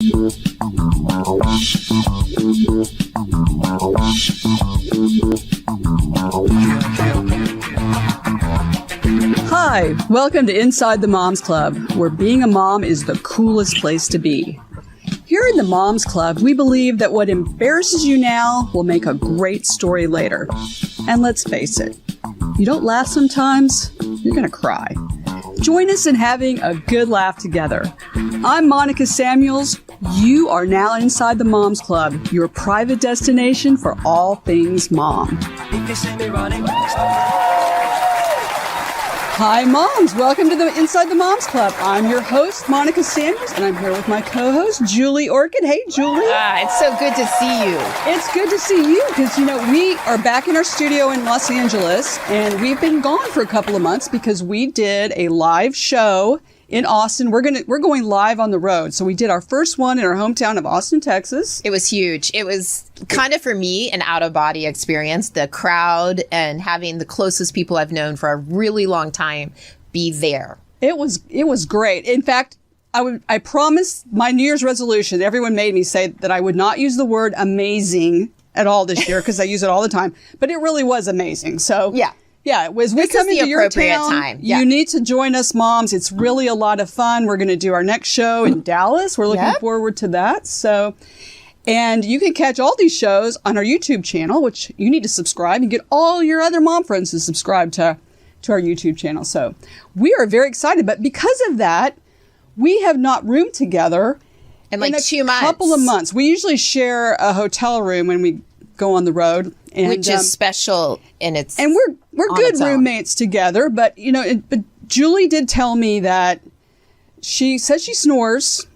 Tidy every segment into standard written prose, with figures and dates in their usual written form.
Hi, welcome to Inside the Moms Club, where being a mom is the coolest place to be. Here in the Moms Club, we believe that what embarrasses you now will make a great story later. And let's face it, you don't laugh sometimes, you're gonna cry. Join us in having a good laugh together. I'm Monica Samuels. You are now inside the Moms Club, your private destination for all things mom. Hi, moms. Welcome to the Inside the Moms Club. I'm your host, Monica Samuels, and I'm here with my co-host, Julie Orchid. Hey, Julie. It's so good to see you. It's good to see you because, we are back in our studio in Los Angeles, and we've been gone for a couple of months because we did a live show in Austin. We're going live on the road. So we did our first one in our hometown of Austin, Texas. It was huge. It was kind of, for me, an out-of-body experience. The crowd and having the closest people I've known for a really long time be there. It was great. In fact, I promised my New Year's resolution. Everyone made me say that I would not use the word amazing at all this year because I use it all the time. But it really was amazing. So yeah, it was. We come into your town. Yeah. You need to join us, moms. It's really a lot of fun. We're going to do our next show in Dallas. We're looking forward to that. So, and you can catch all these shows on our YouTube channel, which you need to subscribe and get all your other mom friends to subscribe to our YouTube channel. So we are very excited. But because of that, we have not roomed together in 2 months. Couple of months. We usually share a hotel room when we go on the road. And, which is special in its and we're good roommates together, but but Julie did tell me that she says she snores,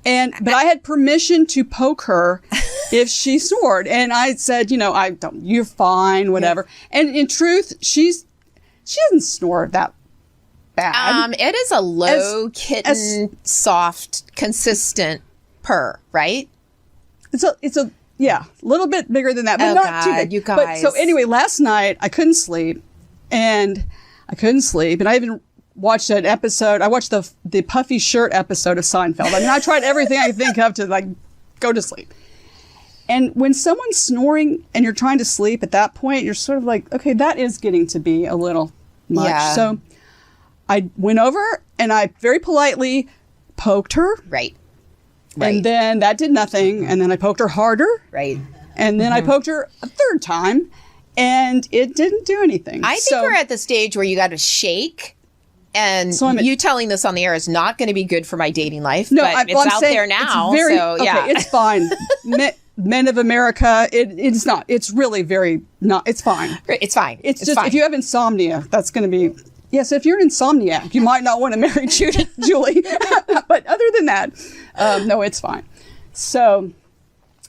but I had permission to poke her if she snored, and I said, I don't. You're fine, whatever. Yeah. And in truth, she doesn't snore that bad. It is a low soft, consistent purr, right? It's a yeah, a little bit bigger than that, but not too big. You guys. But so anyway, last night I couldn't sleep, and I even watched an episode. I watched the puffy shirt episode of Seinfeld. I mean, I tried everything I could think of to go to sleep. And when someone's snoring and you're trying to sleep at that point, you're sort of like, okay, that is getting to be a little much. Yeah. So I went over and I very politely poked her. Right. And then that did nothing. And then I poked her harder. Right. And then I poked her a third time. And it didn't do anything. I think we're at the stage where you got to shake. And you telling this on the air is not going to be good for my dating life. No, but it's out there now. It's fine. Men of America, it's not. It's really very not. It's fine. It's fine. It's just fine. If you have insomnia, that's going to be... Yes, if you're an insomniac, you might not want to marry Julie. But other than that, no, it's fine. So,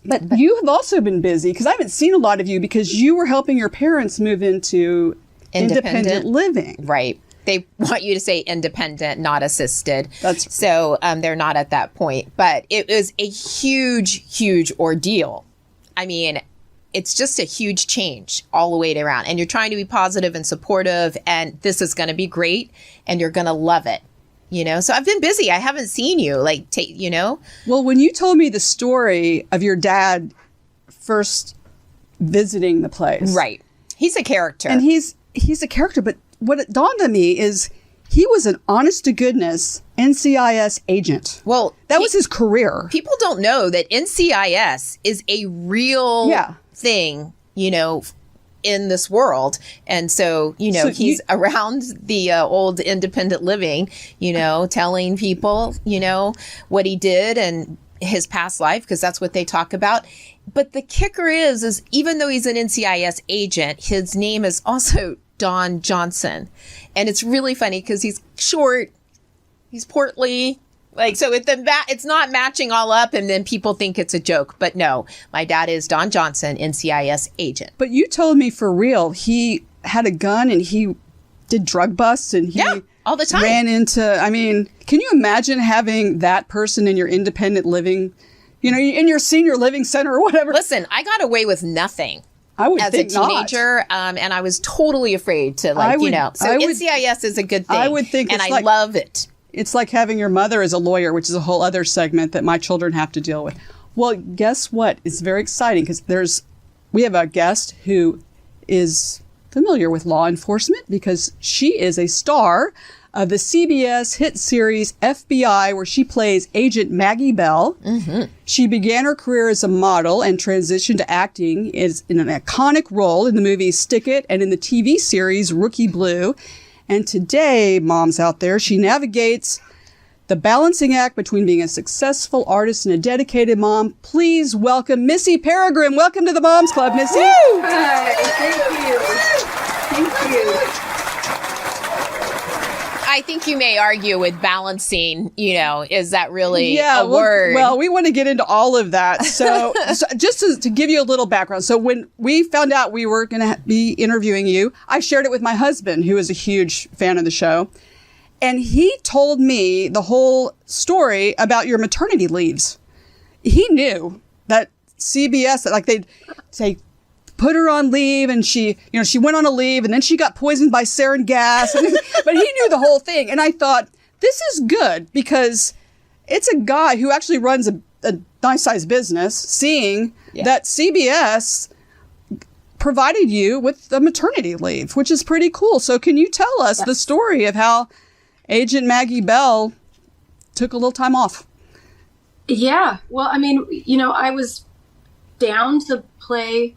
but you have also been busy because I haven't seen a lot of you because you were helping your parents move into independent living. Right. They want you to say independent, not assisted. That's so they're not at that point. But it was a huge, huge ordeal. I mean, it's just a huge change all the way around. And you're trying to be positive and supportive, and this is going to be great, and you're going to love it. So I've been busy. I haven't seen you, Well, when you told me the story of your dad first visiting the place. Right. He's a character. And he's a character, but what it dawned on me is he was an honest-to-goodness NCIS agent. Well, that was his career. People don't know that NCIS is a real thing, in this world. And so, he's around the old independent living, telling people, what he did and his past life, because that's what they talk about. But the kicker is even though he's an NCIS agent, his name is also Don Johnson. And it's really funny because he's short, he's portly, so it's not matching all up, and then people think it's a joke. But no, my dad is Don Johnson, NCIS agent. But you told me for real, he had a gun and he did drug busts and he all the time ran into, can you imagine having that person in your independent living, in your senior living center or whatever? Listen, I got away with nothing. I would as think a teenager, and I was totally afraid to, So NCIS is a good thing. I would think, and I love it. it's like having your mother as a lawyer, which is a whole other segment that my children have to deal with. Well, guess what? It's very exciting because we have a guest who is familiar with law enforcement because she is a star of the CBS hit series FBI, where she plays Agent Maggie Bell. Mm-hmm. She began her career as a model and transitioned to acting in an iconic role in the movie Stick It and in the TV series Rookie Blue. And today, moms out there, she navigates the balancing act between being a successful artist and a dedicated mom. Please welcome Missy Peregrym. Welcome to the Moms Club, Missy. Woo! Hi, thank you. I think you may argue with balancing, is that really a word? Well, we want to get into all of that. So just to give you a little background. So when we found out we were going to be interviewing you, I shared it with my husband, who is a huge fan of the show. And he told me the whole story about your maternity leaves. He knew that CBS, like they'd say, put her on leave, and she went on a leave, and then she got poisoned by sarin gas. But he knew the whole thing. And I thought, this is good because it's a guy who actually runs a nice sized business, seeing that CBS provided you with a maternity leave, which is pretty cool. So can you tell us the story of how Agent Maggie Bell took a little time off? Yeah. Well, I mean, I was down to play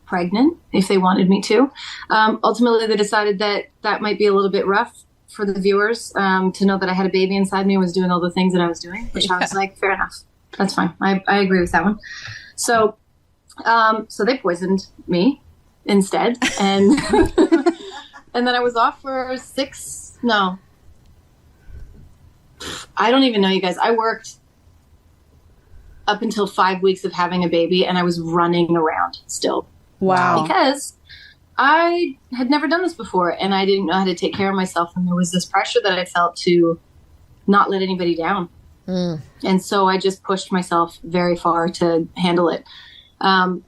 pregnant if they wanted me to. Ultimately, they decided that might be a little bit rough for the viewers to know that I had a baby inside me and was doing all the things that I was doing, which I was like, fair enough. That's fine. I agree with that one. So they poisoned me instead. And and then I was off for I don't even know, you guys. I worked up until 5 weeks of having a baby, and I was running around still. Wow. Because I had never done this before, and I didn't know how to take care of myself. And there was this pressure that I felt to not let anybody down. And so I just pushed myself very far to handle it.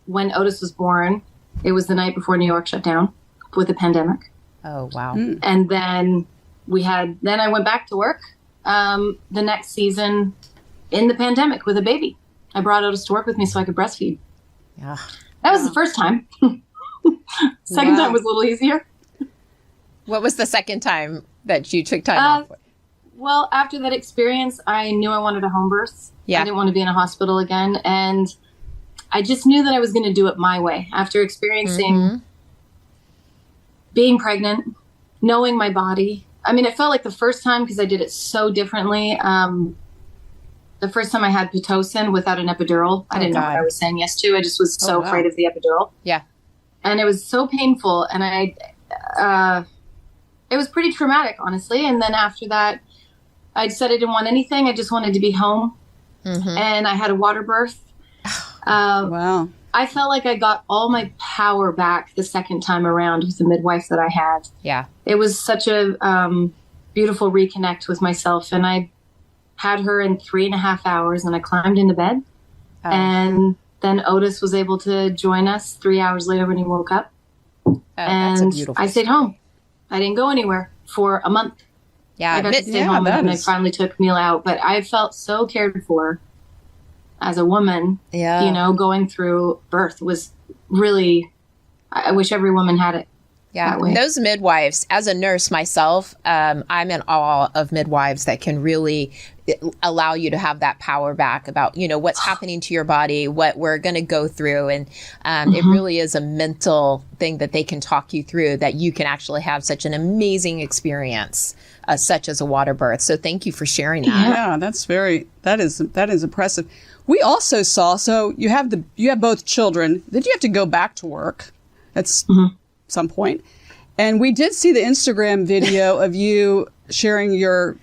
When Otis was born, it was the night before New York shut down with the pandemic. Oh, wow. And then I went back to work the next season in the pandemic with a baby. I brought Otis to work with me so I could breastfeed. Yeah. That was the first time. Second time was a little easier. What was the second time that you took time off? Well, after that experience, I knew I wanted a home birth. Yeah. I didn't want to be in a hospital again. And I just knew that I was going to do it my way. After experiencing being pregnant, knowing my body. I mean, it felt like the first time because I did it so differently. The first time I had Pitocin without an epidural, I didn't know what I was saying yes to. I just was so afraid of the epidural. Yeah. And it was so painful. And it was pretty traumatic, honestly. And then after that, I said I didn't want anything. I just wanted to be home. And I had a water birth. Wow. I felt like I got all my power back the second time around with the midwife that I had. Yeah. It was such a beautiful reconnect with myself. And I had her in 3.5 hours, and I climbed into bed. And then Otis was able to join us 3 hours later when he woke up. And I stayed home. I didn't go anywhere for a month. Yeah, I got to stay home, and I finally took Mila out. But I felt so cared for as a woman. Yeah. Going through birth was really, I wish every woman had it. Yeah, those midwives, as a nurse myself, I'm in awe of midwives that can really allow you to have that power back about, what's happening to your body, what we're going to go through. And it really is a mental thing that they can talk you through, that you can actually have such an amazing experience, such as a water birth. So thank you for sharing that. Yeah, that is impressive. We also saw, so you have both children, then you have to go back to work. That's some point. And we did see the Instagram video of you sharing your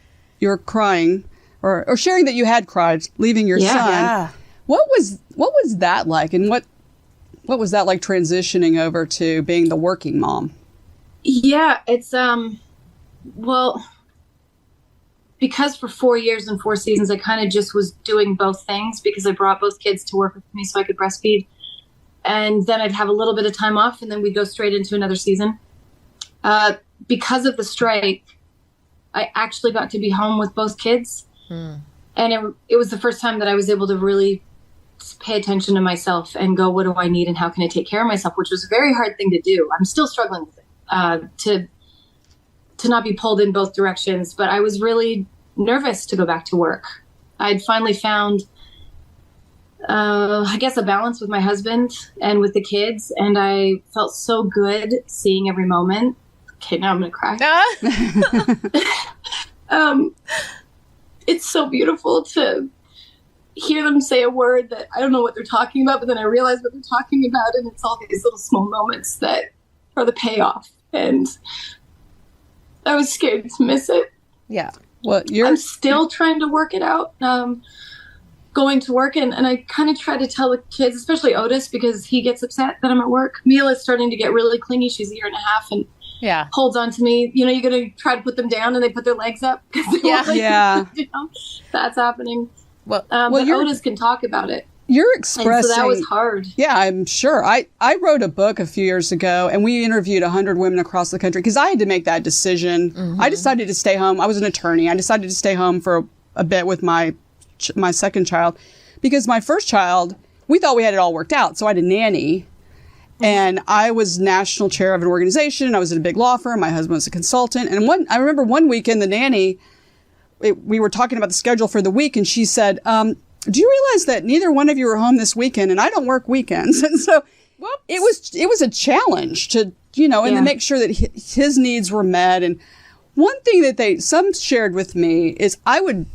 crying or sharing that you had cried leaving your son. Yeah. What was that like, and what was that like transitioning over to being the working mom? Yeah, it's well, because for 4 years and 4 seasons I kind of just was doing both things because I brought both kids to work with me so I could breastfeed. And then I'd have a little bit of time off, and then we'd go straight into another season. Because of the strike, I actually got to be home with both kids. And it was the first time that I was able to really pay attention to myself and go, what do I need and how can I take care of myself? Which was a very hard thing to do. I'm still struggling with it, to not be pulled in both directions. But I was really nervous to go back to work. I'd finally found, I guess, a balance with my husband and with the kids. And I felt so good seeing every moment. Okay, now I'm going to cry. It's so beautiful to hear them say a word that I don't know what they're talking about, but then I realize what they're talking about. And it's all these little small moments that are the payoff. And I was scared to miss it. Yeah. Well, I'm still trying to work it out, going to work. And I kind of try to tell the kids, especially Otis, because he gets upset that I'm at work. Mila's starting to get really clingy. She's a year and a half and holds on to me. You know, you're going to try to put them down and they put their legs up. That's happening. But Otis can talk about it. You're expressing. And so that was hard. Yeah, I'm sure. I wrote a book a few years ago and we interviewed 100 women across the country because I had to make that decision. I decided to stay home. I was an attorney. I decided to stay home for a bit with my second child because my first child, we thought we had it all worked out. So I had a nanny. And I was national chair of an organization. I was at a big law firm. My husband was a consultant. And I remember one weekend, the nanny, we were talking about the schedule for the week, and she said, do you realize that neither one of you are home this weekend, and I don't work weekends? And so it was a challenge to, and to make sure that his needs were met. And one thing that some shared with me is I would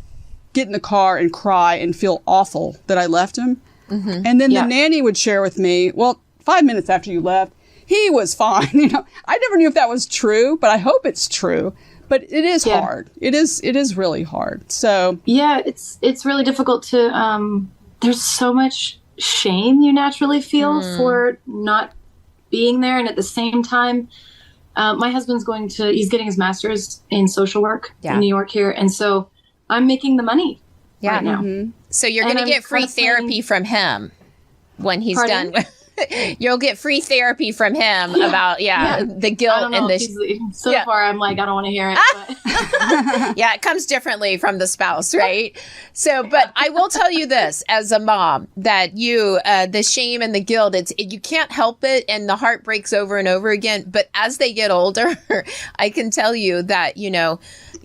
get in the car and cry and feel awful that I left him. And then the nanny would share with me, well, 5 minutes after you left, he was fine. I never knew if that was true, but I hope it's true. But it is hard. It is really hard. So it's really difficult to. There's so much shame you naturally feel for not being there, and at the same time, my husband's he's getting his master's in social work in New York here, and so I'm making the money right now. So you're going to get free therapy from him when he's done with. You'll get free therapy from him about the guilt and the far I'm like I don't want to hear it. But. It comes differently from the spouse, right? So, but I will tell you this as a mom that the shame and the guilt, you can't help it, and the heart breaks over and over again. But as they get older, I can tell you that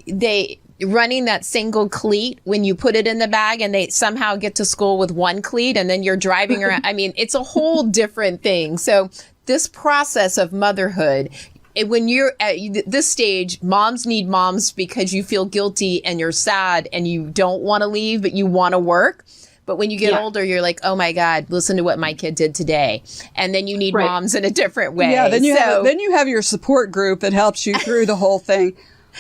they. Running that single cleat when you put it in the bag and they somehow get to school with one cleat and then you're driving around. I mean, it's a whole different thing. So this process of motherhood, when you're at this stage, moms need moms because you feel guilty and you're sad and you don't want to leave, but you want to work. But when you get older, you're like, oh my God, listen to what my kid did today. And then you need moms in a different way. Yeah, then you have your support group that helps you through the whole thing.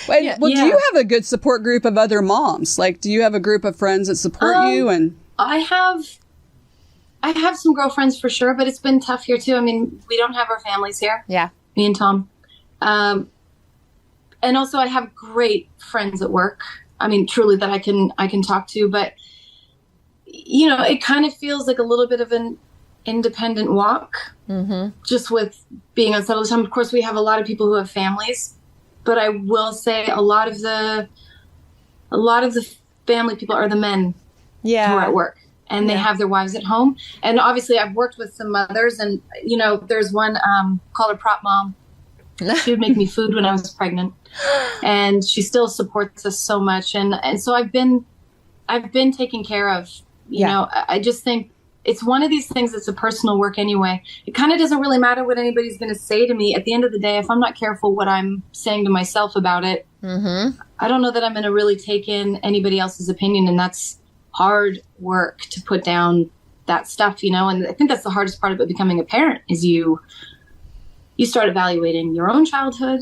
Do you have a good support group of other moms? Like, do you have a group of friends that support you? And I have some girlfriends for sure, but it's been tough here too. I mean, we don't have our families here. Yeah. Me and Tom. And also I have great friends at work. I mean, truly that I can talk to, but it kind of feels like a little bit of an independent walk, just with being on set all the time. Of course, we have a lot of people who have families. But I will say a lot of the family people are the men who are at work and they have their wives at home. And obviously I've worked with some mothers and, there's one called her prop mom. She would make me food when I was pregnant and she still supports us so much. And so I've been taken care of, I just think it's one of these things that's a personal work anyway. It kind of doesn't really matter what anybody's going to say to me. At the end of the day, if I'm not careful what I'm saying to myself about it, I don't know that I'm going to really take in anybody else's opinion. And that's hard work to put down that stuff, and I think that's the hardest part about becoming a parent is you start evaluating your own childhood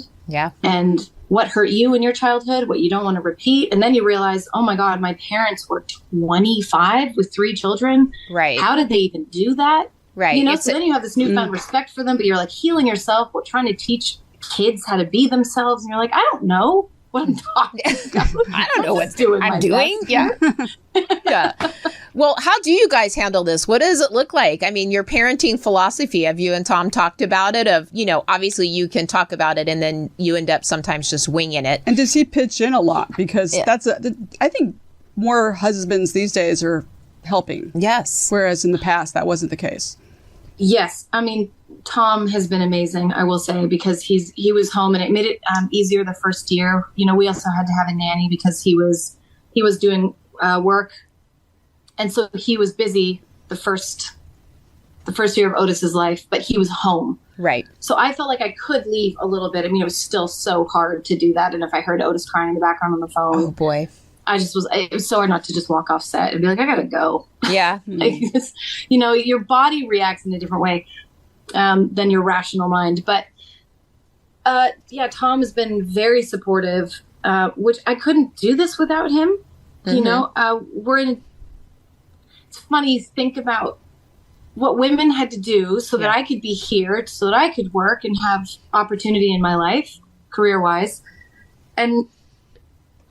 and what hurt you in your childhood, what you don't want to repeat. And then you realize, oh my God, my parents were 25 with 3 children. Right. How did they even do that? Right. So then you have this newfound respect for them, but you're like healing yourself, trying to teach kids how to be themselves. And you're like, I don't know. what I'm talking about. I don't know what I'm doing. Best. Yeah. Yeah. Well, how do you guys handle this? What does it look like? I mean, your parenting philosophy, have you and Tom talked about it? Obviously you can talk about it and then you end up sometimes just winging it. And does he pitch in a lot? Because I think more husbands these days are helping. Yes. Whereas in the past, that wasn't the case. Yes. I mean, Tom has been amazing, I will say, because he was home, and it made it easier the first year. We also had to have a nanny because he was doing work. And so he was busy the first year of Otis's life, but he was home. Right. So I felt like I could leave a little bit. I mean, it was still so hard to do that. And if I heard Otis crying in the background on the phone, oh boy, it was so hard not to just walk off set and be like, I gotta go. Yeah. Your body reacts in a different way than your rational mind. But Tom has been very supportive, which I couldn't do this without him. Mm-hmm. It's funny, think about what women had to do so that I could be here, so that I could work and have opportunity in my life, career-wise. And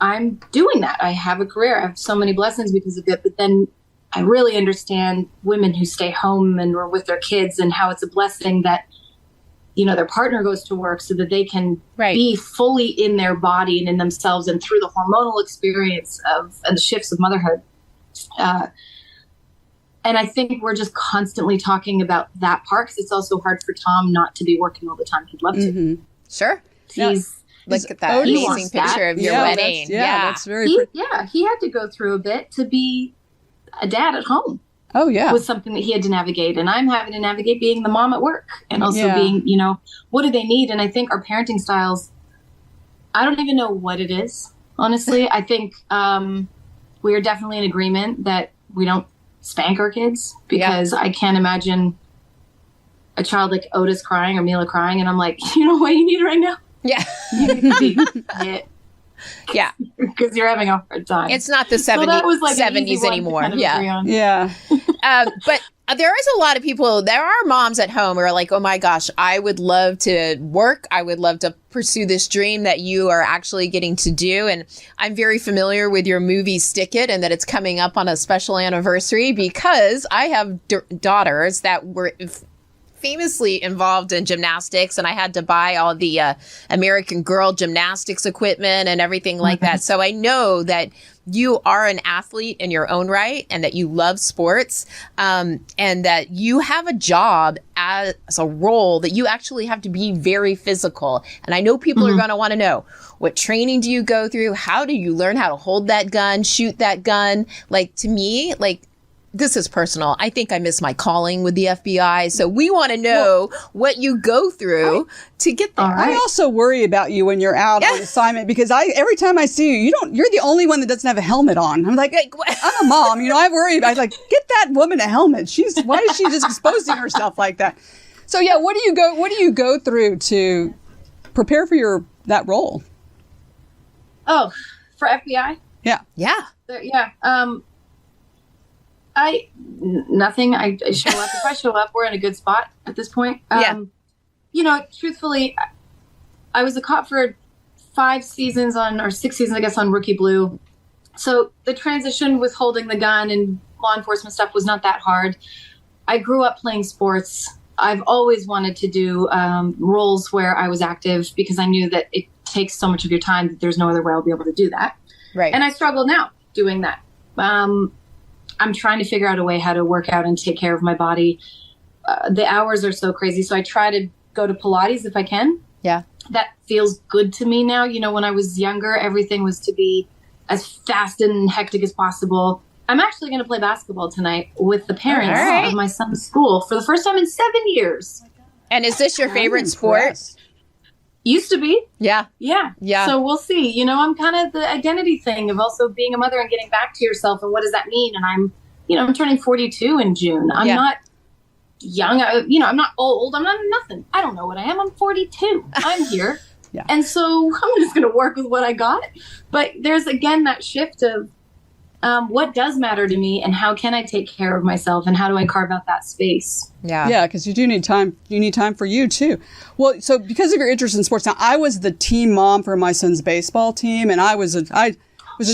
I'm doing that. I have a career. I have so many blessings because of it. But then I really understand women who stay home and are with their kids and how it's a blessing that, their partner goes to work so that they can be fully in their body and in themselves and through the hormonal experience and the shifts of motherhood. And I think we're just constantly talking about that part because it's also hard for Tom not to be working all the time. He'd love to. Mm-hmm. Sure. Look at that Otis amazing picture of your wedding. That's very he had to go through a bit to be a dad at home. Oh, yeah. Was something that he had to navigate. And I'm having to navigate being the mom at work and also being, what do they need? And I think our parenting styles, I don't even know what it is, honestly. I think we are definitely in agreement that we don't spank our kids because I can't imagine a child like Otis crying or Mila crying. And I'm like, you know what you need right now? Yeah. You need to be hit. Yeah. Because you're having a hard time. It's not the 70s anymore. Yeah. But there is a lot of people, there are moms at home who are like, oh my gosh, I would love to work. I would love to pursue this dream that you are actually getting to do. And I'm very familiar with your movie Stick It and that it's coming up on a special anniversary because I have daughters that were famously involved in gymnastics, and I had to buy all the American Girl gymnastics equipment and everything like that. So I know that you are an athlete in your own right and that you love sports, and that you have a job as a role that you actually have to be very physical. And I know people are going to want to know, what training do you go through? How do you learn how to hold that gun, shoot that gun? Like, to me, this is personal. I think I miss my calling with the FBI. So we want to know what you go through to get there. I also worry about you when you're out on assignment because every time I see you're the only one that doesn't have a helmet on. I'm like, I'm a mom. I worry about get that woman a helmet. Why is she just exposing herself like that? So what do you go through to prepare for that role? Oh, for FBI? Yeah. Yeah. Nothing. I show up. If I show up, we're in a good spot at this point. Truthfully, I was a cop for 6 seasons, I guess, on Rookie Blue. So the transition with holding the gun and law enforcement stuff was not that hard. I grew up playing sports. I've always wanted to do roles where I was active because I knew that it takes so much of your time that there's no other way I'll be able to do that. Right. And I struggle now doing that. I'm trying to figure out a way how to work out and take care of my body. The hours are so crazy. So I try to go to Pilates if I can. Yeah. That feels good to me now. When I was younger, everything was to be as fast and hectic as possible. I'm actually going to play basketball tonight with the parents of my son's school for the first time in 7 years. And is this your favorite sport? Used to be. Yeah. So we'll see. I'm kind of the identity thing of also being a mother and getting back to yourself. And what does that mean? And I'm turning 42 in June. I'm not young. I'm not old. I'm not nothing. I don't know what I am. I'm 42. I'm here. And so I'm just going to work with what I got. But there's, again, that shift of what does matter to me and how can I take care of myself and how do I carve out that space? Yeah, because you do need time. You need time for you too. Well, so because of your interest in sports, now I was the team mom for my son's baseball team, and I was a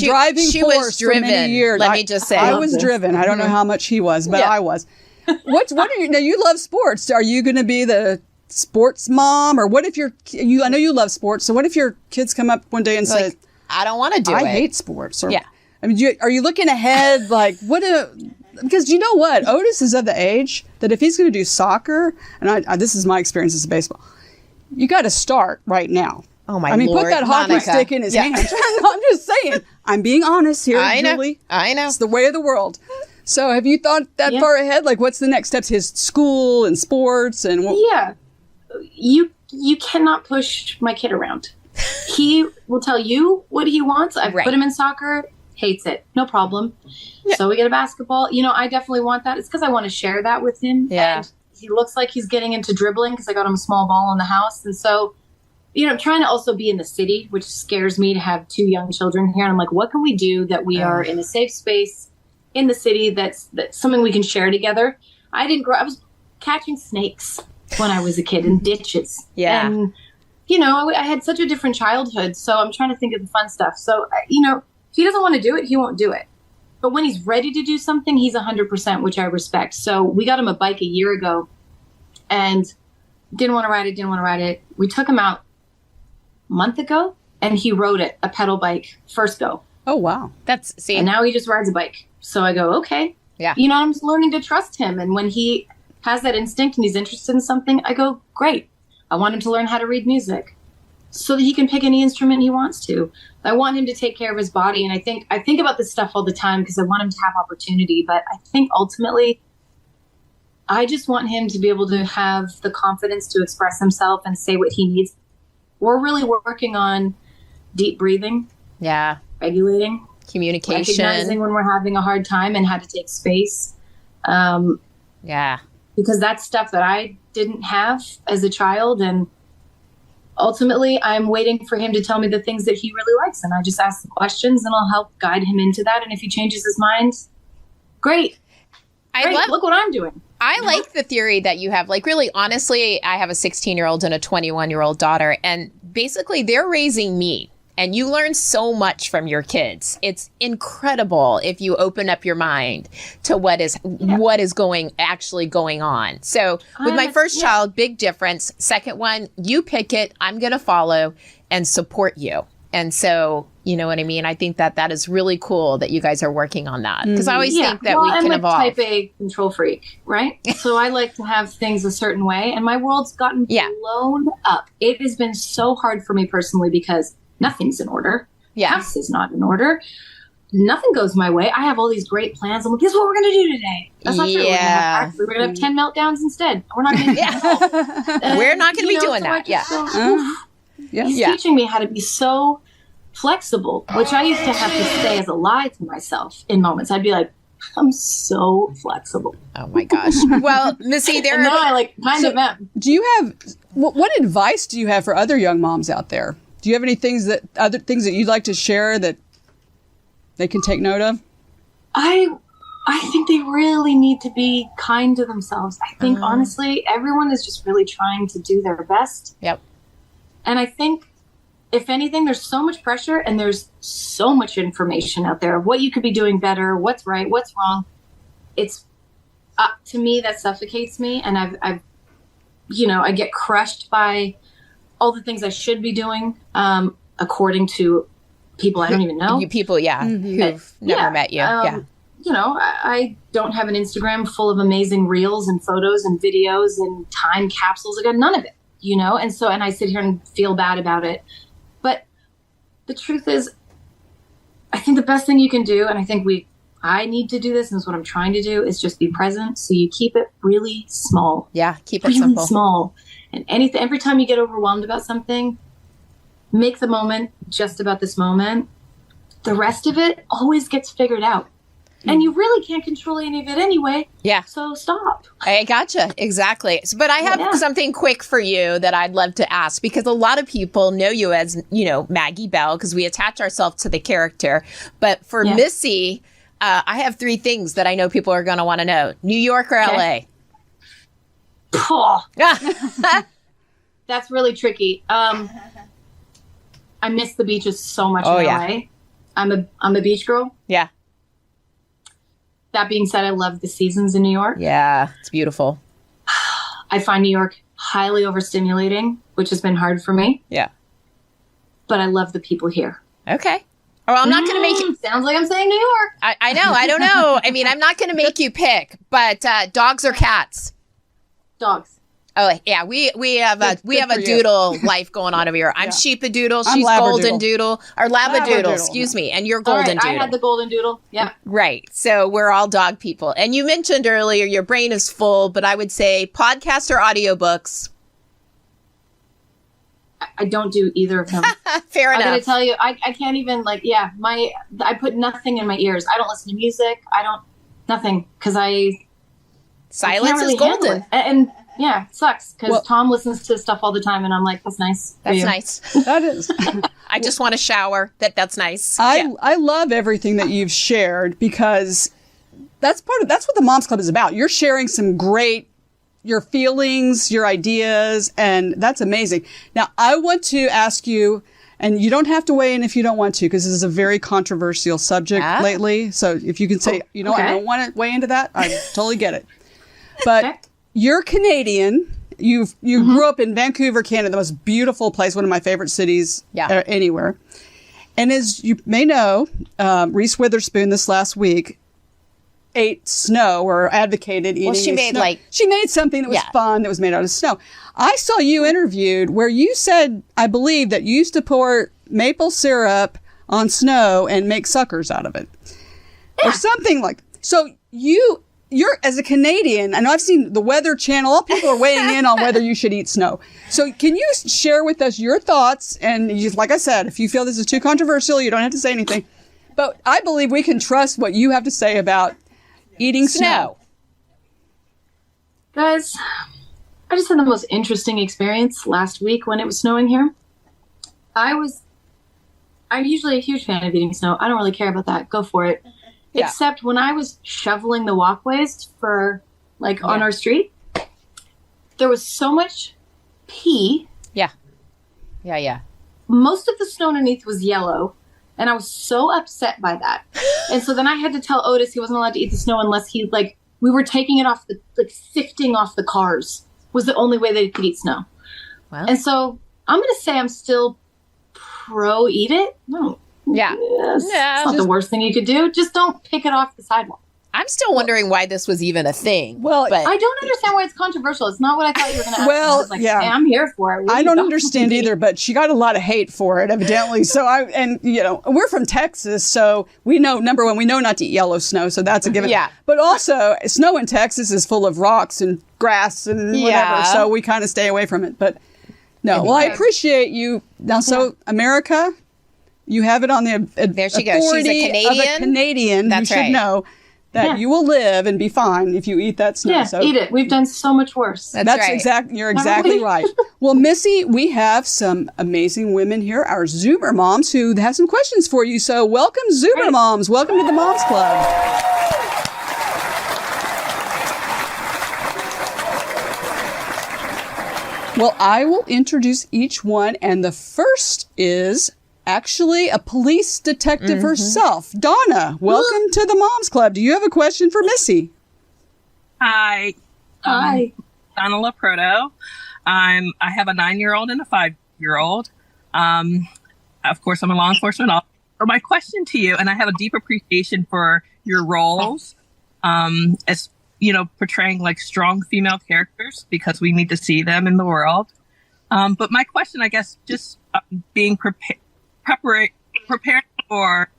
driving force for many years. Let me just say, I was driven. I don't know how much he was, but I was. What are you? Now you love sports. Are you going to be the sports mom, or what if I know you love sports. So what if your kids come up one day and say, "I don't want to do it. I hate sports." Or, I mean, are you looking ahead like because you know what? Otis is of the age that if he's going to do soccer, and this is my experience as a baseball, you got to start right now. Oh my! I mean, Lord, put that hockey stick in his hand. I'm just saying. I'm being honest here, Julie. I know. It's the way of the world. So, have you thought that far ahead? Like, what's the next steps? His school and sports and you cannot push my kid around. He will tell you what he wants. I've put him in soccer. Hates it. No problem. Yeah. So we get a basketball. You know, I definitely want that. It's because I want to share that with him. Yeah. And he looks like he's getting into dribbling because I got him a small ball in the house. And so, you know, I'm trying to also be in the city, which scares me to have 2 young children here. And I'm like, what can we do that we are in a safe space in the city that's something we can share together? I was catching snakes when I was a kid in ditches. Yeah. And, you know, I had such a different childhood. So I'm trying to think of the fun stuff. So, you know, if he doesn't want to do it, he won't do it. But when he's ready to do something, he's 100%, which I respect. So we got him a bike a year ago and didn't want to ride it. We took him out a month ago and he rode it, a pedal bike, first go. Oh, wow. And now he just rides a bike. So I go, okay. Yeah. You know, I'm just learning to trust him. And when he has that instinct and he's interested in something, I go, great. I want him to learn how to read music so that he can pick any instrument he wants to. I want him to take care of his body. And I think about this stuff all the time because I want him to have opportunity. But I think ultimately, I just want him to be able to have the confidence to express himself and say what he needs. We're really working on deep breathing. Yeah. Regulating. Communication. Recognizing when we're having a hard time and how to take space. Yeah. Because that's stuff that I didn't have as a child. And ultimately, I'm waiting for him to tell me the things that he really likes. And I just ask the questions and I'll help guide him into that. And if he changes his mind, great. Look what I'm doing. I like the theory that you have. Like, really, honestly, I have a 16-year-old and a 21-year-old daughter. And basically, they're raising me. And you learn so much from your kids. It's incredible if you open up your mind to what is actually going on. So with my first child, big difference. Second one, you pick it. I'm going to follow and support you. And so, you know what I mean? I think that is really cool that you guys are working on that. Because I always think that we can evolve. I'm like type A control freak, right? So I like to have things a certain way. And my world's gotten blown up. It has been so hard for me personally because nothing's in order. House is not in order. Nothing goes my way. I have all these great plans. I'm like, this is what we're going to do today. That's not true. We're going to have 10 meltdowns instead. We're not going to do We're not going to be doing that. He's teaching me how to be so flexible, which I used to have to say as a lie to myself in moments. I'd be like, I'm so flexible. Oh my gosh. Well, Missy, now I kind of am. Do you have, what advice do you have for other young moms out there? Do you have any other things that you'd like to share that they can take note of? I think they really need to be kind to themselves. I think honestly, everyone is just really trying to do their best. Yep. And I think if anything, there's so much pressure and there's so much information out there of what you could be doing better, what's right, what's wrong. It's to me that suffocates me, and I get crushed by all the things I should be doing, according to people I don't even know. People, who've never met you. I don't have an Instagram full of amazing reels and photos and videos and time capsules. I got none of it, and I sit here and feel bad about it. But the truth is, I think the best thing you can do, and I need to do this, and it's what I'm trying to do, is just be present. So you keep it really small. Yeah, keep it really simple. Small. And every time you get overwhelmed about something, make the moment just about this moment. The rest of it always gets figured out. And you really can't control any of it anyway. Yeah. So stop. I gotcha. Exactly. But I have something quick for you that I'd love to ask, because a lot of people know you as, Maggie Bell, because we attach ourselves to the character. But for Missy, I have 3 things that I know people are going to want to know. New York or LA? That's really tricky. I miss the beaches so much in LA. I'm a beach girl. Yeah. That being said, I love the seasons in New York. Yeah, it's beautiful. I find New York highly overstimulating, which has been hard for me. Yeah. But I love the people here. Okay. Oh, I'm not going to make you... Sounds like I'm saying New York. I know. I don't know. I mean, I'm not going to make you pick, but dogs or cats? Dogs. Oh yeah, we have a doodle life going on over here. I'm sheepadoodle, she's golden doodle, or labradoodle, excuse me, and you're golden doodle. I had the golden doodle. Yeah. Right. So we're all dog people. And you mentioned earlier your brain is full, but I would say podcast or audiobooks. I don't do either of them. Fair enough. I'm going to tell you, I can't even I put nothing in my ears. I don't listen to music. Nothing, because silence is golden. And yeah, it sucks because Tom listens to stuff all the time, and I'm like, "That's nice." That's nice. That is. I just want to shower. That's nice. I love everything that you've shared because that's what the Moms Club is about. You're sharing your feelings, your ideas, and that's amazing. Now, I want to ask you, and you don't have to weigh in if you don't want to, because this is a very controversial subject lately. So if you can say, I don't want to weigh into that, I totally get it. But you're Canadian. You grew up in Vancouver, Canada, the most beautiful place, one of my favorite cities anywhere. And as you may know, Reese Witherspoon this last week ate snow or advocated eating snow. She made something that was fun that was made out of snow. I saw you interviewed where you said, I believe, that you used to pour maple syrup on snow and make suckers out of it. Or something like that. So you're, as a Canadian, I know I've seen the Weather Channel, all people are weighing in on whether you should eat snow. So can you share with us your thoughts? And like I said, if you feel this is too controversial, you don't have to say anything. But I believe we can trust what you have to say about eating snow. Guys, I just had the most interesting experience last week when it was snowing here. I'm usually a huge fan of eating snow. I don't really care about that. Go for it. Yeah. Except when I was shoveling the walkways on our street, there was so much pee. Yeah. Yeah. Most of the snow underneath was yellow, and I was so upset by that. And so then I had to tell Otis he wasn't allowed to eat the snow unless we were taking it off sifting off the cars was the only way they could eat snow. Well. And so I'm going to say I'm still pro eat it. No. Yeah. It's not the worst thing you could do. Just don't pick it off the sidewalk. I'm still wondering why this was even a thing. Well, but I don't understand why it's controversial. It's not what I thought you were going to ask. Well, hey, I'm here for it. I don't understand either, but she got a lot of hate for it, evidently. So we're from Texas, so we know, number one, we know not to eat yellow snow, so that's a given. Yeah. But also, snow in Texas is full of rocks and grass and whatever, so we kind of stay away from it. But no, well, I appreciate you. Now, so America, you have it on the there she goes. She's a Canadian. Of a Canadian. That's you should know that you will live and be fine if you eat that snow. Yeah, eat it. We've done so much worse. That's right. You're exactly right. Well, Missy, we have some amazing women here, our Zoomer moms, who have some questions for you. So welcome, Zoomer moms. Welcome to the Moms Club. Well, I will introduce each one, and the first is actually a police detective herself. Donna, welcome to the Moms Club. Do you have a question for Missy? Hi. Hi. Donna LaProto. I have a 9-year-old and a 5-year-old. Of course, I'm a law enforcement officer. My question to you, and I have a deep appreciation for your roles, as portraying strong female characters, because we need to see them in the world. But my question, I guess, just being prepared for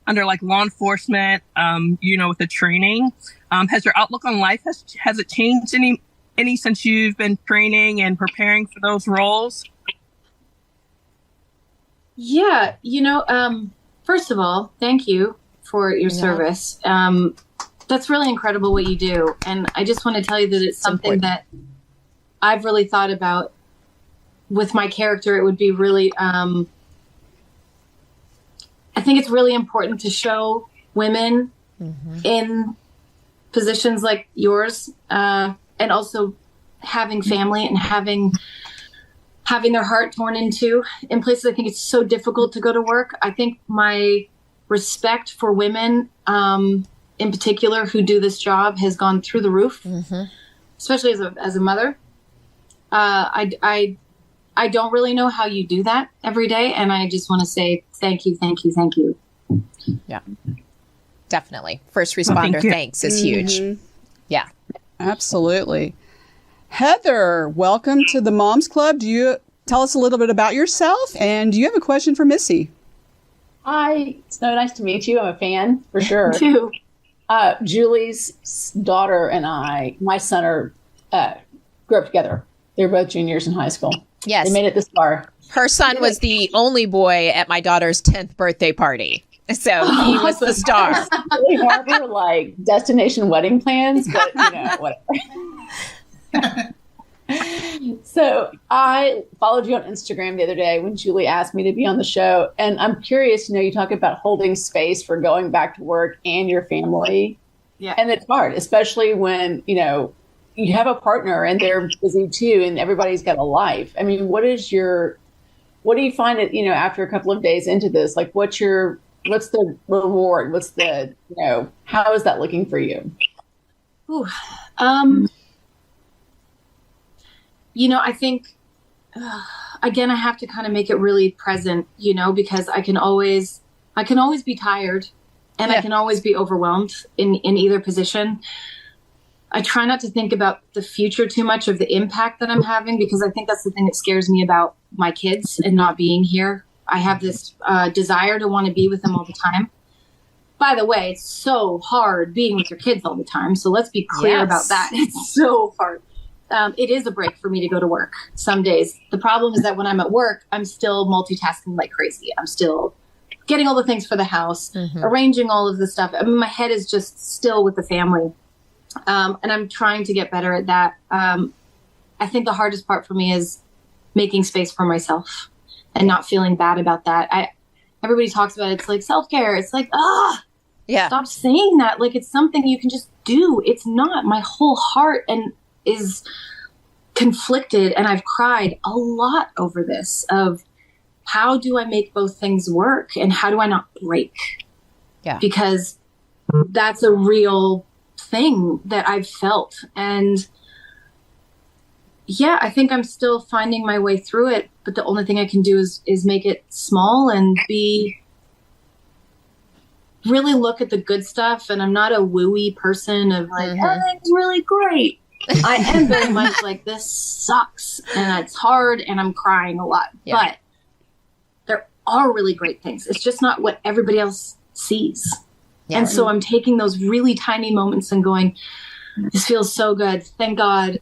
under law enforcement, with the training, has your outlook on life has it changed any since you've been training and preparing for those roles? Yeah, first of all, thank you for your service. That's really incredible what you do, and I just want to tell you that it's something that I've really thought about with my character. It would be really I think it's really important to show women in positions like yours, and also having family and having their heart torn into in places. I think it's so difficult to go to work. I think my respect for women, in particular, who do this job has gone through the roof, especially as a mother. I don't really know how you do that every day. And I just want to say thank you, thank you, thank you. Yeah, definitely. First responder thanks is huge. Yeah, absolutely. Heather, welcome to the Moms Club. Do you tell us a little bit about yourself? And do you have a question for Missy? Hi, it's so nice to meet you. I'm a fan for sure. Me too. Julie's daughter and my son grew up together. They were both juniors in high school. Yes. They made it this far. Her son was the only boy at my daughter's 10th birthday party. So he was the star. Really harbor like destination wedding plans, but whatever. So I followed you on Instagram the other day when Julie asked me to be on the show. And I'm curious, you talk about holding space for going back to work and your family. Yeah. And it's hard, especially when, you have a partner and they're busy too, and everybody's got a life. I mean, what do you find that, after a couple of days into this, like what's the reward? What's the, how is that looking for you? Ooh, I think, again, I have to kind of make it really present, because I can always be tired and I can always be overwhelmed in either position. I try not to think about the future too much of the impact that I'm having, because I think that's the thing that scares me about my kids and not being here. I have this desire to want to be with them all the time. By the way, it's so hard being with your kids all the time. So let's be clear about that. It's so hard. It is a break for me to go to work some days. The problem is that when I'm at work, I'm still multitasking like crazy. I'm still getting all the things for the house, arranging all of the stuff. I mean, my head is just still with the family. And I'm trying to get better at that. I think the hardest part for me is making space for myself and not feeling bad about that. Everybody talks about it. It's like self-care. It's like, stop saying that. Like it's something you can just do. It's not. My whole heart is conflicted, and I've cried a lot over this of how do I make both things work and how do I not break? Yeah. Because that's a real thing that I've felt. And I think I'm still finding my way through it, but the only thing I can do is make it small and really look at the good stuff. And I'm not a wooey person of like, everything's really great. I am very much like, this sucks and it's hard and I'm crying a lot, but there are really great things. It's just not what everybody else sees. Yeah, and so I'm taking those really tiny moments and going, this feels so good. Thank God.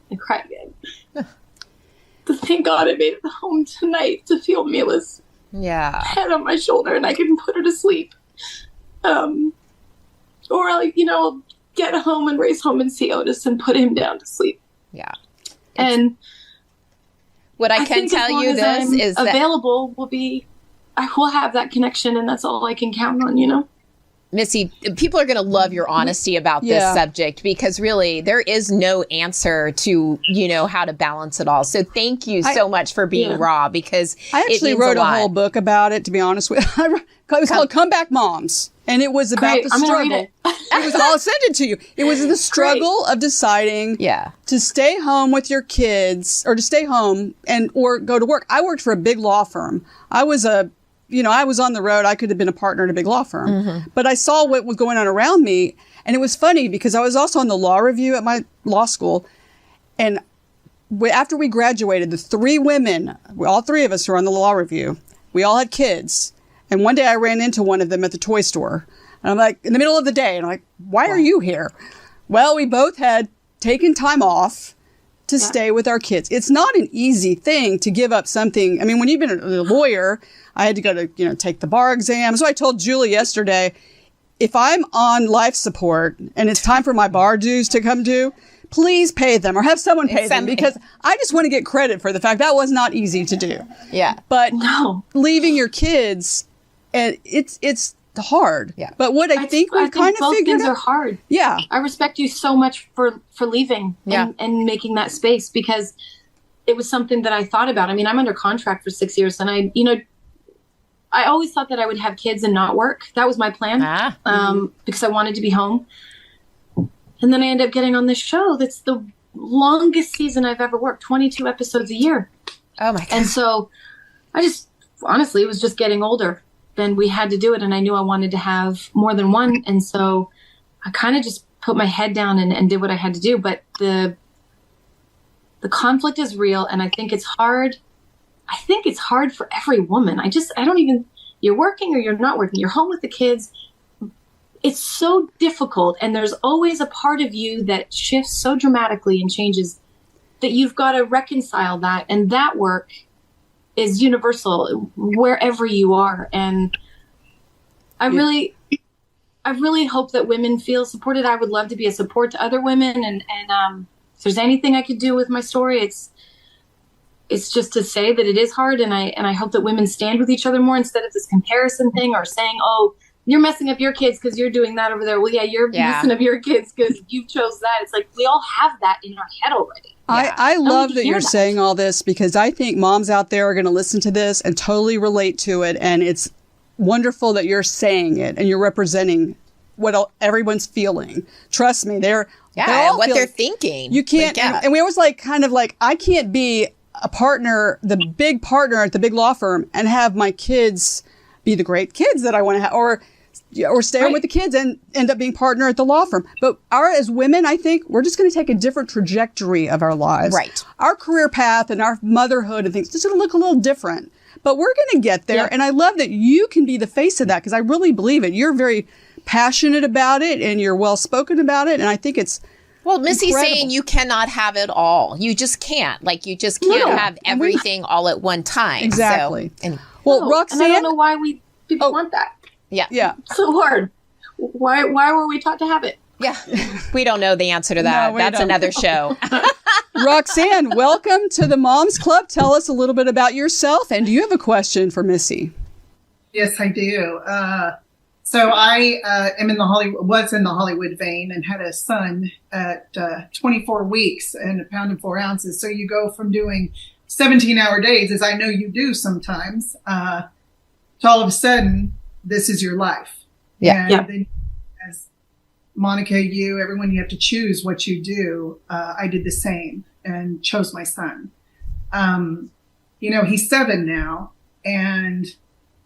I cried again. Thank God I made it home tonight to feel Mila's head on my shoulder and I can put her to sleep. Or I'll get home and race home and see Otis and put him down to sleep. Yeah. And what I can tell you this is that available I will have that connection, and that's all I can count on, Missy, people are going to love your honesty about this subject, because really there is no answer to, how to balance it all. So thank you so much for being raw, because I actually wrote a whole book about it, to be honest with you. It was called Comeback Moms. And it was about the struggle. I'll send it to you. It was the struggle of deciding to stay home with your kids or to stay home or go to work. I worked for a big law firm. I was I was on the road. I could have been a partner in a big law firm. But I saw what was going on around me. And it was funny because I was also on the law review at my law school. And after we graduated, the three women, all three of us were on the law review. We all had kids. And one day I ran into one of them at the toy store. And I'm like, in the middle of the day, and I'm like, why are you here? Well, we both had taken time off to stay with our kids. It's not an easy thing to give up something. I mean, when you've been a lawyer, I had to go to, take the bar exam. So I told Julie yesterday, if I'm on life support and it's time for my bar dues to come due, please pay them or have someone pay them, because I just want to get credit for the fact that was not easy to do. Yeah. But leaving your kids, and it's hard. Yeah. But what I think we've kind of both figured things out, are hard. Yeah. I respect you so much for leaving and making that space, because it was something that I thought about. I mean, I'm under contract for 6 years, and I always thought that I would have kids and not work. That was my plan, because I wanted to be home. And then I ended up getting on this show that's the longest season I've ever worked, 22 episodes a year. Oh, my God. And so I just, honestly, it was just getting older. Then we had to do it, and I knew I wanted to have more than one. And so I kind of just put my head down and did what I had to do. But the conflict is real, and I think it's hard. I think it's hard for every woman. You're working or you're not working. You're home with the kids. It's so difficult, and there's always a part of you that shifts so dramatically and changes that you've got to reconcile that. And that work is universal wherever you are. And I really hope that women feel supported. I would love to be a support to other women. And if there's anything I could do with my story, it's just to say that it is hard. And I hope that women stand with each other more instead of this comparison thing, or saying, oh, you're messing up your kids because you're doing that over there. Well, yeah, you're messing up your kids because you chose that. It's like, we all have that in our head already. I love that you're saying all this, because I think moms out there are going to listen to this and totally relate to it. And it's wonderful that you're saying it and you're representing what everyone's feeling. Trust me, they're all what they're thinking. You can't, and we always I can't be a partner, the big partner at the big law firm, and have my kids be the great kids that I want to have, or stay with the kids and end up being partner at the law firm. But as women, I think we're just going to take a different trajectory of our lives. Right. Our career path and our motherhood and things just going to look a little different. But we're going to get there. Yeah. And I love that you can be the face of that, because I really believe it. You're very passionate about it, and you're well spoken about it. And I think it's Missy's saying you cannot have it all. You just can't. Like, you just can't have everything all at one time. Exactly. So, Roxanne, and I don't know why people want that. Yeah. Yeah. So hard. Why were we taught to have it? Yeah. We don't know the answer to that. That's another show. Roxanne, welcome to the Moms Club. Tell us a little bit about yourself. And do you have a question for Missy? Yes, I do. So I was in the Hollywood vein, and had a son at 24 weeks and 1 pound and 4 ounces. So you go from doing 17-hour days, as I know you do sometimes, to all of a sudden, this is your life. Yeah. And then, as Monica, everyone, you have to choose what you do. I did the same and chose my son. He's 7 now, and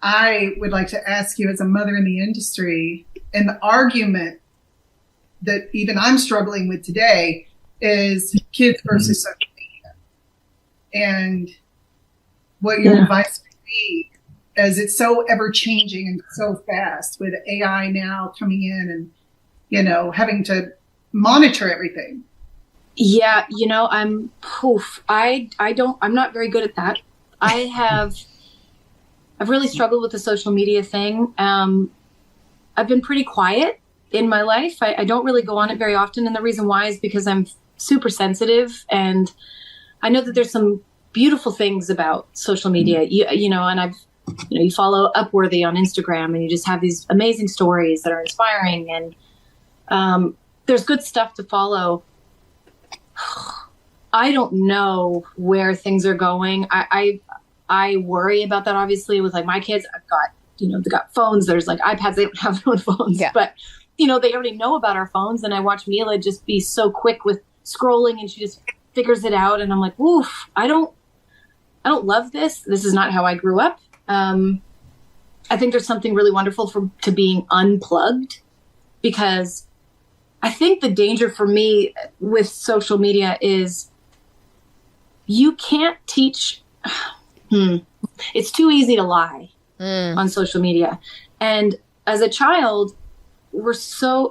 I would like to ask you, as a mother in the industry, and the argument that even I'm struggling with today is kids versus social media, and what your advice would be, as it's so ever changing and so fast, with AI now coming in and, having to monitor everything. Yeah. I'm not very good at that. I've really struggled with the social media thing. I've been pretty quiet in my life. I don't really go on it very often. And the reason why is because I'm super sensitive, and I know that there's some beautiful things about social media, and you follow Upworthy on Instagram, and you just have these amazing stories that are inspiring, and there's good stuff to follow. I don't know where things are going. I worry about that, obviously, with my kids. I've got, they've got phones. There's iPads. They don't have their own phones, but they already know about our phones. And I watch Mila just be so quick with scrolling, and she just figures it out. And I'm like, oof, I don't love this. This is not how I grew up. I think there's something really wonderful to being unplugged, because I think the danger for me with social media is you can't teach. It's too easy to lie on social media. And as a child, we're so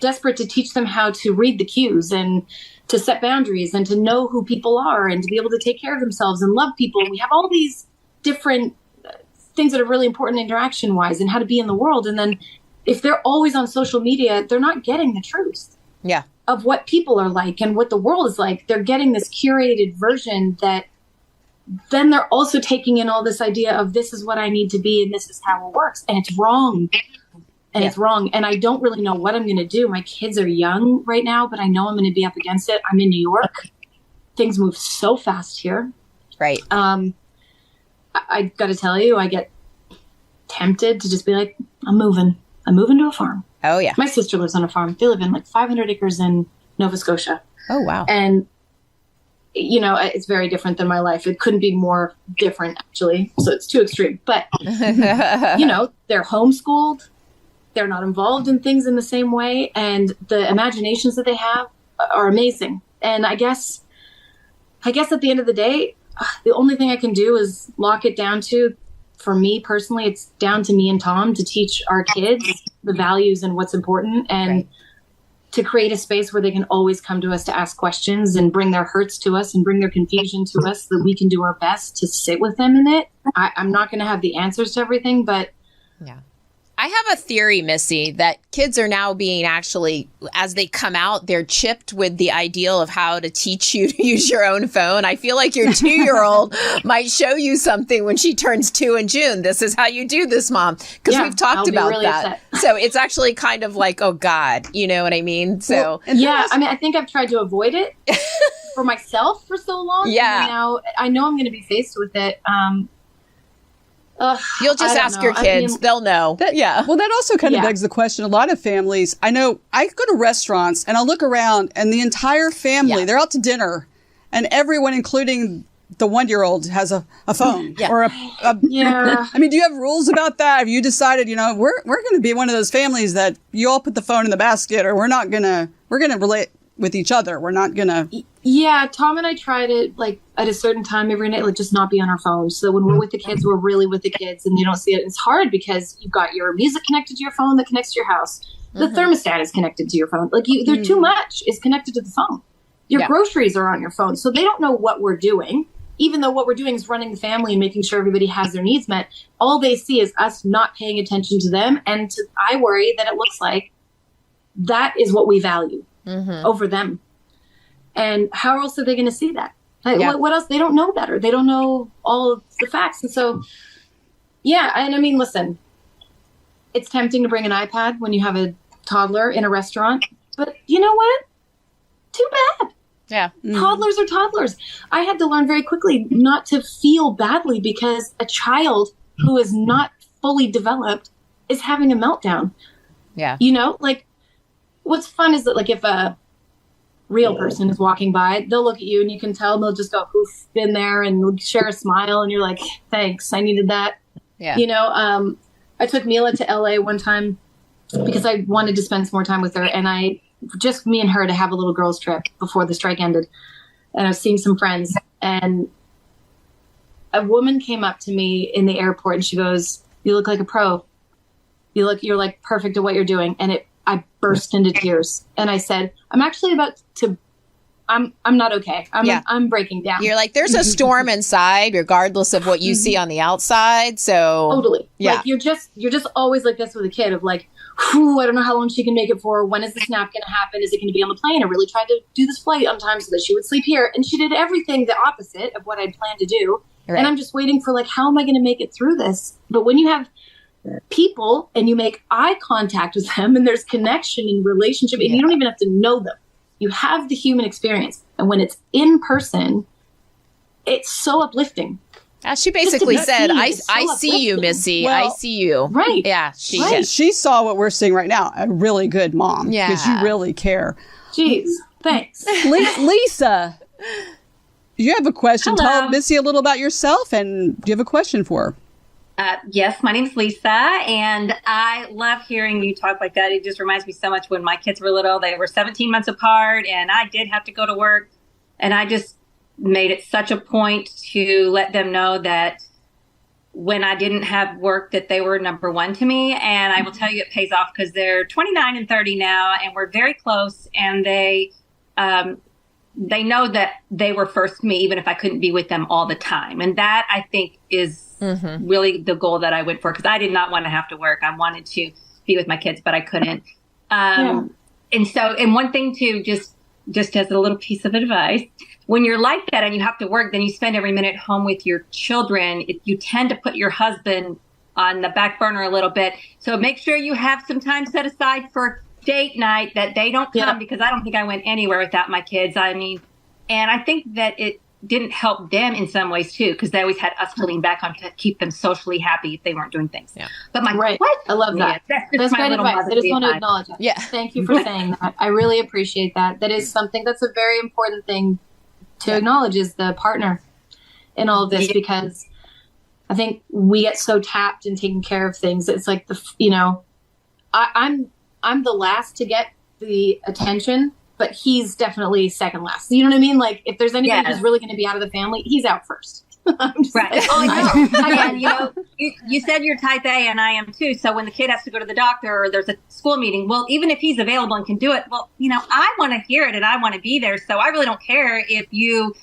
desperate to teach them how to read the cues and to set boundaries and to know who people are and to be able to take care of themselves and love people. And we have all these different things that are really important interaction wise and how to be in the world. And then if they're always on social media, they're not getting the truth of what people are like and what the world is like. They're getting this curated version that then they're also taking in all this idea of this is what I need to be and this is how it works. And it's wrong. And it's wrong. And I don't really know what I'm going to do. My kids are young right now, but I know I'm going to be up against it. I'm in New York. Things move so fast here. Right. I got to tell you, I get tempted to just be like, I'm moving to a farm. Oh, yeah. My sister lives on a farm. They live in like 500 acres in Nova Scotia. Oh, wow. And, you know, it's very different than my life. It couldn't be more different, actually. So it's too extreme. But, you know, they're homeschooled. They're not involved in things in the same way. And the imaginations that they have are amazing. And I guess at the end of the day, the only thing I can do is lock it down to, for me personally, it's down to me and Tom to teach our kids the values and what's important, and to create a space where they can always come to us to ask questions and bring their hurts to us and bring their confusion to us, so that we can do our best to sit with them in it. I'm not going to have the answers to everything, but yeah. I have a theory, Missy, that kids are now being actually, as they come out, they're chipped with the ideal of how to teach you to use your own phone. I feel like your 2-year-old might show you something when she turns 2 in June. This is how you do this, Mom. Because we've talked about really that. So it's actually kind of like, oh, God, you know what I mean? So yeah, I mean, I think I've tried to avoid it for myself for so long. Yeah. And now I know I'm going to be faced with it. You'll just ask your kids. They'll know. Well, that also kind of begs the question. A lot of families, I know, I go to restaurants and I'll look around and the entire family, they're out to dinner and everyone, including the 1-year-old, has a phone or a I mean, do you have rules about that? Have you decided, you know, we're going to be one of those families that you all put the phone in the basket, or we're going to relate with each other. We're not going to. Yeah, Tom and I try to, like, at a certain time every night, like, just not be on our phones. So when we're with the kids, we're really with the kids, and they don't see it. It's hard because you've got your music connected to your phone that connects to your house. The thermostat is connected to your phone. Like, there too much is connected to the phone. Your groceries are on your phone. So they don't know what we're doing, even though what we're doing is running the family and making sure everybody has their needs met. All they see is us not paying attention to them. And I worry that it looks like that is what we value over them. And how else are they going to see that? Like, what else? They don't know better. They don't know all of the facts. And so, and I mean, listen, it's tempting to bring an iPad when you have a toddler in a restaurant. But you know what? Too bad. Yeah. Toddlers are toddlers. I had to learn very quickly not to feel badly because a child who is not fully developed is having a meltdown. Yeah. You know, like, what's fun is that, like, if a real person is walking by, they'll look at you and you can tell they'll just go, oof, been there, and share a smile, and you're like, thanks, I needed that. Yeah. You know, I took Mila to LA one time because I wanted to spend some more time with her, and just me and her to have a little girls trip before the strike ended. And I was seeing some friends, and a woman came up to me in the airport and she goes, "You look like a pro. You're like perfect at what you're doing." And I burst into tears, and I said, I'm not okay. I'm breaking down. You're like, there's a storm inside, regardless of what you see on the outside. So totally. Yeah. Like, you're just always like this with a kid of like, I don't know how long she can make it for. When is the snap going to happen? Is it going to be on the plane? I really tried to do this flight on time so that she would sleep here. And she did everything the opposite of what I'd planned to do. Right. And I'm just waiting for, like, how am I going to make it through this? But when you have people and you make eye contact with them and there's connection and relationship, and you don't even have to know them. You have the human experience. And when it's in person, it's so uplifting. She basically said, I see you, Missy. Well, I see you. Right. Yeah. She saw what we're seeing right now. A really good mom. Yeah. Because you really care. Jeez. Thanks. Lisa, you have a question. Hello. Tell Missy a little about yourself, and do you have a question for her? Yes, my name's Lisa, and I love hearing you talk like that. It just reminds me so much when my kids were little. They were 17 months apart, and I did have to go to work, and I just made it such a point to let them know that when I didn't have work, that they were number one to me. And I will tell you, it pays off because they're 29 and 30 now, and we're very close, and they know that they were first to me, even if I couldn't be with them all the time. And that, I think, is really the goal that I went for, because I did not want to have to work. I wanted to be with my kids, but I couldn't. And one thing to just just as a little piece of advice, when you're like that and you have to work, then you spend every minute home with your children. You tend to put your husband on the back burner a little bit. So make sure you have some time set aside for date night, that they don't come, because I don't think I went anywhere without my kids. I mean, and I think that it didn't help them in some ways too, because they always had us to lean back on to keep them socially happy if they weren't doing things. Yeah. But my I love that. That's great advice. I just want to acknowledge that. Yeah. Thank you for saying that. I really appreciate that. That is something that's a very important thing to acknowledge, is the partner in all of this, because I think we get so tapped in taking care of things. It's like I'm the last to get the attention, but he's definitely second last. You know what I mean? Like, if there's anybody who's really going to be out of the family, he's out first. Right. Oh, no. Again, you said you're type A, and I am too. So when the kid has to go to the doctor or there's a school meeting, well, even if he's available and can do it, well, I want to hear it and I want to be there. So I really don't care if you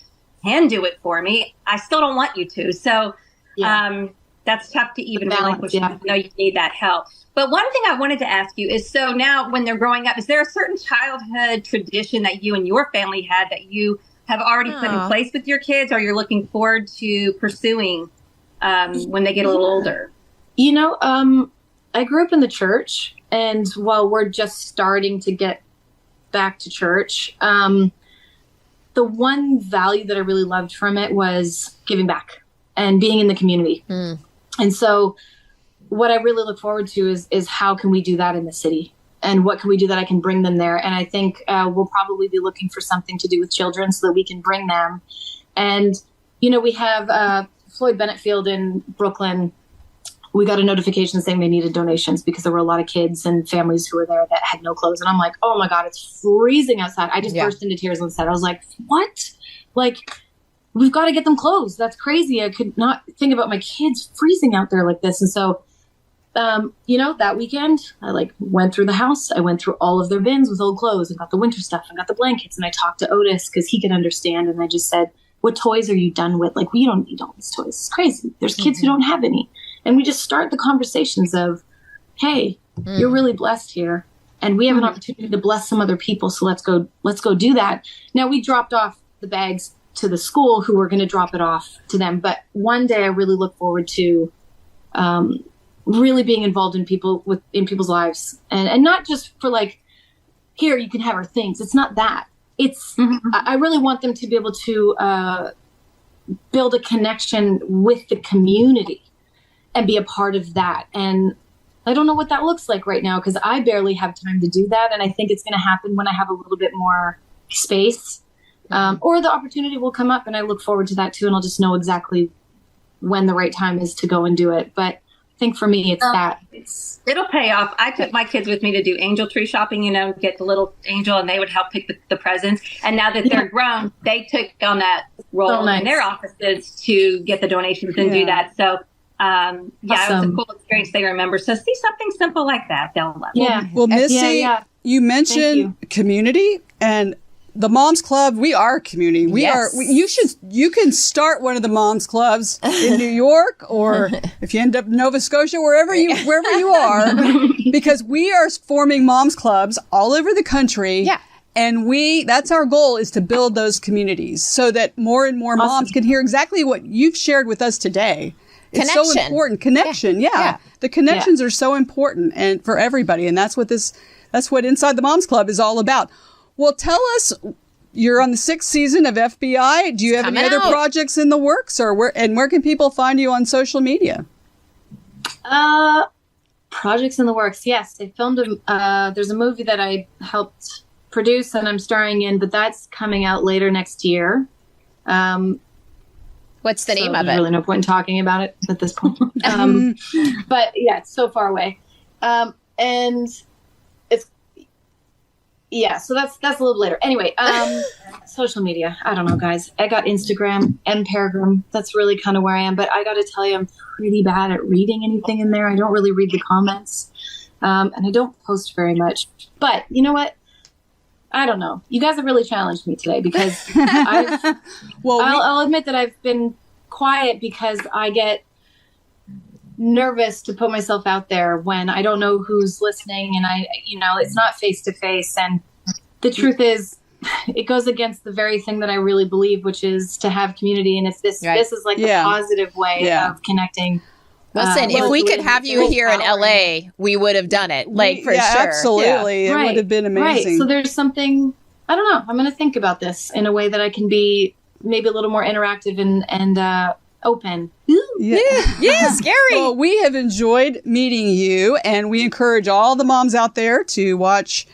can do it for me. I still don't want you to. So that's tough to even relinquish. You need that help. But one thing I wanted to ask you is, so now when they're growing up, is there a certain childhood tradition that you and your family had that you have already put in place with your kids, or you're looking forward to pursuing when they get a little older? I grew up in the church, and while we're just starting to get back to church, the one value that I really loved from it was giving back and being in the community. And so what I really look forward to is how can we do that in the city, and what can we do that I can bring them there. And I think we'll probably be looking for something to do with children so that we can bring them. And, we have Floyd Bennett Field in Brooklyn. We got a notification saying they needed donations because there were a lot of kids and families who were there that had no clothes. And I'm like, oh my God, it's freezing outside. I just burst into tears on the set. I was like, what? Like, we've got to get them clothes. That's crazy. I could not think about my kids freezing out there like this. And so, that weekend I went through the house. I went through all of their bins with old clothes and got the winter stuff and got the blankets. And I talked to Otis because he could understand. And I just said, what toys are you done with? Like, we don't need all these toys. It's crazy. There's kids who don't have any. And we just start the conversations of, hey, you're really blessed here. And we have an opportunity to bless some other people. So let's go do that. Now, we dropped off the bags to the school who were going to drop it off to them. But one day I really look forward to really being involved in people's lives, and not just for here, you can have our things. It's not that. It's I really want them to be able to build a connection with the community and be a part of that. And I don't know what that looks like right now, because I barely have time to do that. And I think it's going to happen when I have a little bit more space, or the opportunity will come up, and I look forward to that too. And I'll just know exactly when the right time is to go and do it. But I think for me, it'll pay off. I took my kids with me to do angel tree shopping, get the little angel, and they would help pick the presents. And now that they're grown, they took on that role in their offices to get the donations and do that. So, awesome. It was a cool experience they remember. So see something simple like that, they'll love it. Yeah. Well, Missy, you mentioned community, and the Moms Club, we are a community. You can start one of the Moms Clubs in New York, or if you end up in Nova Scotia, wherever you are, because we are forming Moms Clubs all over the country. Yeah. And that's our goal, is to build those communities so that more and more moms can hear exactly what you've shared with us today. It's so important. Connection. Yeah. The connections are so important and for everybody. And that's what Inside the Moms Club is all about. Well, tell us, you're on the 6th season of FBI. Do you have any other projects in the works, or where can people find you on social media? Projects in the works. Yes. I filmed there's a movie that I helped produce and I'm starring in, but that's coming out later next year. What's the name of it? There's really no point in talking about it at this point. But yeah, it's so far away. And so that's a little later. Anyway, social media. I don't know, guys. I got Instagram, M Peregrym. That's really kind of where I am. But I got to tell you, I'm pretty bad at reading anything in there. I don't really read the comments. And I don't post very much. But you know what? I don't know. You guys have really challenged me today, because I'll admit that I've been quiet because I get nervous to put myself out there when I don't know who's listening, and it's not face to face. And the truth is, it goes against the very thing that I really believe, which is to have community. And if this is like a positive way of connecting. Listen, if we could have you here in LA, we would have done it. Like, for sure. Absolutely. It would have been amazing. Right. So there's something, I don't know. I'm going to think about this in a way that I can be maybe a little more interactive and open. Yeah, scary. Well, we have enjoyed meeting you, and we encourage all the moms out there to watch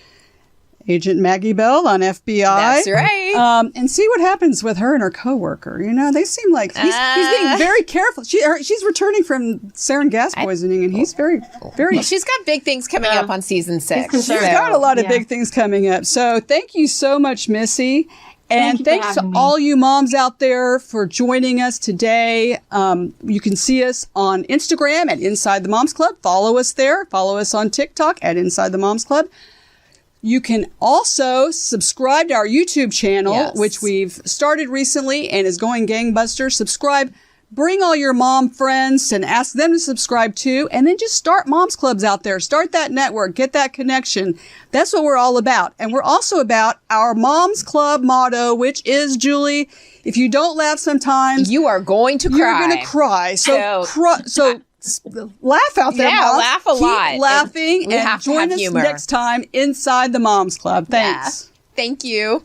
Agent Maggie Bell on FBI. That's right. And see what happens with her and her coworker. You know, they seem like he's being very careful. She's returning from sarin gas poisoning, and he's very. Well, she's got big things coming up on season 6. She's got a lot of big things coming up. So thank you so much, Missy. And thanks to all you moms out there for joining us today. You can see us on Instagram at Inside the Moms Club. Follow us there. Follow us on TikTok at Inside the Moms Club. You can also subscribe to our YouTube channel, which we've started recently and is going gangbusters. Subscribe. Bring all your mom friends and ask them to subscribe too. And then just start moms clubs out there. Start that network. Get that connection. That's what we're all about. And we're also about our moms club motto, which is, Julie, if you don't laugh sometimes, you are going to cry. You're going to cry. So laugh out there, moms. Laugh a lot. Keep laughing and join us next time inside the Moms Club. Thanks. Thank you.